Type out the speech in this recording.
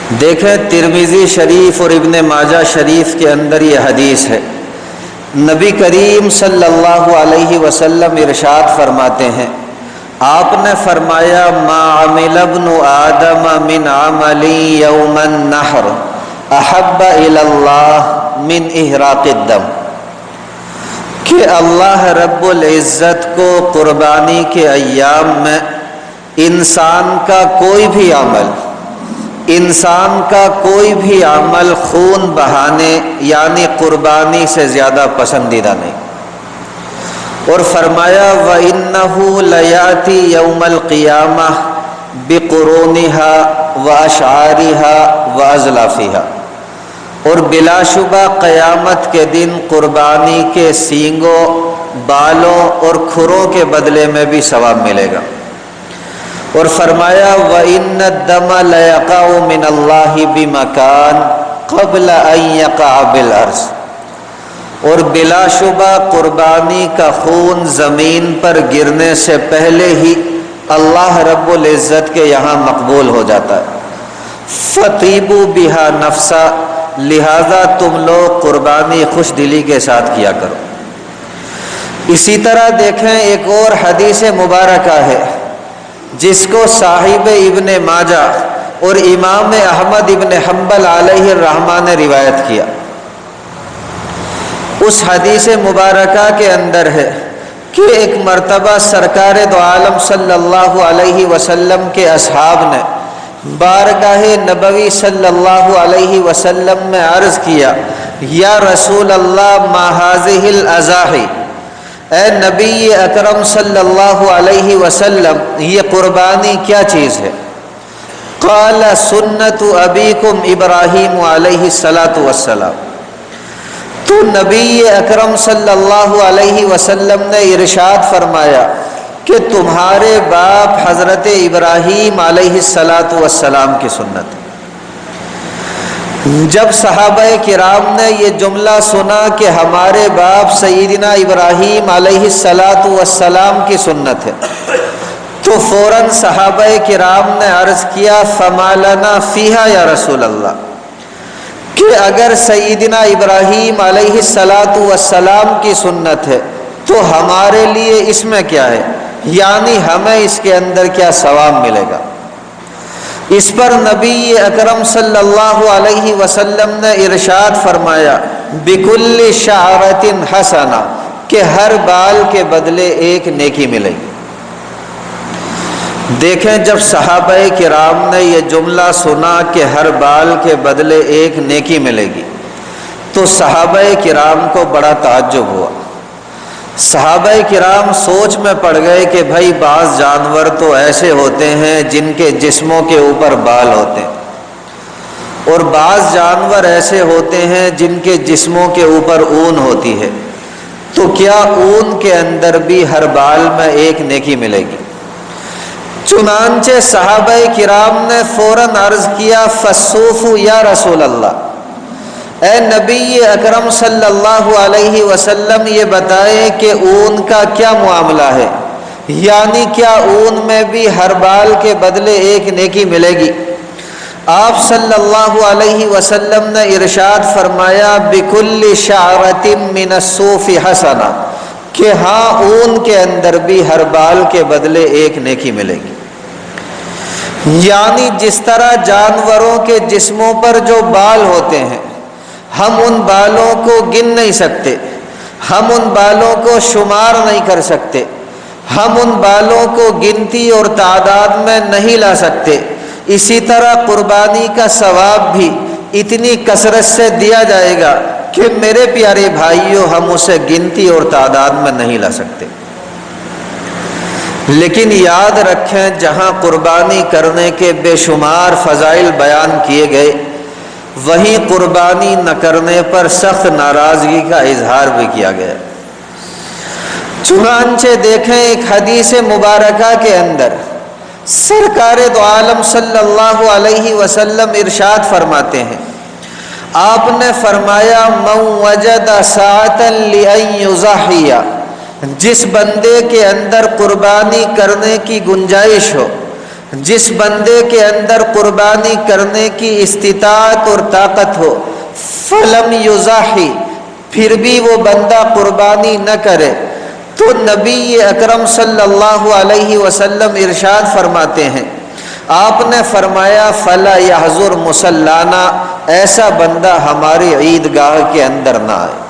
دیکھیں ترمذی شریف اور ابن ماجہ شریف کے اندر یہ حدیث ہے، نبی کریم صلی اللہ علیہ وسلم ارشاد فرماتے ہیں، آپ نے فرمایا ما عمل ابن آدم من عمل یوم النحر احب الی اللہ من احراق الدم، کہ اللہ رب العزت کو قربانی کے ایام میں انسان کا کوئی بھی عمل خون بہانے یعنی قربانی سے زیادہ پسندیدہ نہیں، اور فرمایا وَإِنَّهُ لَيَأْتِي يَوْمَ الْقِيَامَةِ بِقُرُونِهَا وَأَشْعَارِهَا وَأَزْلَافِهَا، اور بلا شبہ قیامت کے دن قربانی کے سینگوں، بالوں اور کھروں کے بدلے میں بھی ثواب ملے گا، اور فرمایا وَإِنَّ الدَّمَ لَيَقَعُ مِنَ اللَّهِ بِمَكَانٍ قَبْلَ أَن يَقَعَ بِالْأَرْضِ، اور بلا شبہ قربانی کا خون زمین پر گرنے سے پہلے ہی اللہ رب العزت کے یہاں مقبول ہو جاتا ہے۔ فَطِيبُوا بِهَا نَفْسًا، لہذا تم لوگ قربانی خوش دلی کے ساتھ کیا کرو۔ اسی طرح دیکھیں ایک اور حدیث مبارکہ ہے جس کو صاحب ابن ماجہ اور امام احمد ابن حنبل علیہ الرحمہ نے روایت کیا۔ اس حدیث مبارکہ کے اندر ہے کہ ایک مرتبہ سرکار دو عالم صلی اللہ علیہ وسلم کے اصحاب نے بارگاہ نبوی صلی اللہ علیہ وسلم میں عرض کیا، یا رسول اللہ ما هذه الاضاحی، اے نبی اکرم صلی اللہ علیہ وسلم یہ قربانی کیا چیز ہے؟ قال سنت ابیکم ابراہیم علیہ السلام، تو نبی اکرم صلی اللہ علیہ وسلم نے ارشاد فرمایا کہ تمہارے باپ حضرت ابراہیم علیہ السلام کی سنت ہے۔ جب صحابہ کرام نے یہ جملہ سنا کہ ہمارے باپ سیدنا ابراہیم علیہ السلام کی سنت ہے، تو فوراً صحابہ کرام نے عرض کیا فما لنا فیہا یا رسول اللہ، کہ اگر سیدنا ابراہیم علیہ السلام کی سنت ہے تو ہمارے لیے اس میں کیا ہے، یعنی ہمیں اس کے اندر کیا ثواب ملے گا۔ اس پر نبی اکرم صلی اللہ علیہ وسلم نے ارشاد فرمایا بِكُلِّ شَعْرَةٍ حَسَنَةٍ، کہ ہر بال کے بدلے ایک نیکی ملے گی۔ دیکھیں جب صحابہ کرام نے یہ جملہ سنا کہ ہر بال کے بدلے ایک نیکی ملے گی تو صحابہ کرام کو بڑا تعجب ہوا۔ صحابہ کرام سوچ میں پڑ گئے کہ بھائی بعض جانور تو ایسے ہوتے ہیں جن کے جسموں کے اوپر بال ہوتے ہیں، اور بعض جانور ایسے ہوتے ہیں جن کے جسموں کے اوپر اون ہوتی ہے، تو کیا اون کے اندر بھی ہر بال میں ایک نیکی ملے گی؟ چنانچہ صحابہ کرام نے فوراً عرض کیا فالصوف یا رسول اللہ، اے نبی اکرم صلی اللہ علیہ وسلم یہ بتائیں کہ اون کا کیا معاملہ ہے، یعنی کیا اون میں بھی ہر بال کے بدلے ایک نیکی ملے گی؟ آپ صلی اللہ علیہ وسلم نے ارشاد فرمایا بِكُلِّ شَعْرَةٍ مِّنَ الصُّوفِ حَسَنَةٍ، کہ ہاں اون کے اندر بھی ہر بال کے بدلے ایک نیکی ملے گی۔ یعنی جس طرح جانوروں کے جسموں پر جو بال ہوتے ہیں ہم ان بالوں کو گن نہیں سکتے، ہم ان بالوں کو شمار نہیں کر سکتے، ہم ان بالوں کو گنتی اور تعداد میں نہیں لا سکتے، اسی طرح قربانی کا ثواب بھی اتنی کثرت سے دیا جائے گا کہ میرے پیارے بھائیوں ہم اسے گنتی اور تعداد میں نہیں لا سکتے۔ لیکن یاد رکھیں جہاں قربانی کرنے کے بے شمار فضائل بیان کیے گئے، وہیں قربانی نہ کرنے پر سخت ناراضگی کا اظہار بھی کیا گیا۔ چنانچہ دیکھیں ایک حدیث مبارکہ کے اندر سرکار دو عالم صلی اللہ علیہ وسلم ارشاد فرماتے ہیں، آپ نے فرمایا من وجد ساعة لأن يضحي، جس بندے کے اندر قربانی کرنے کی گنجائش ہو، جس بندے کے اندر قربانی کرنے کی استطاعت اور طاقت ہو، فلم یضحی، پھر بھی وہ بندہ قربانی نہ کرے، تو نبی اکرم صلی اللہ علیہ وسلم ارشاد فرماتے ہیں، آپ نے فرمایا فلا یحضر مصلانا، ایسا بندہ ہماری عیدگاہ کے اندر نہ آئے۔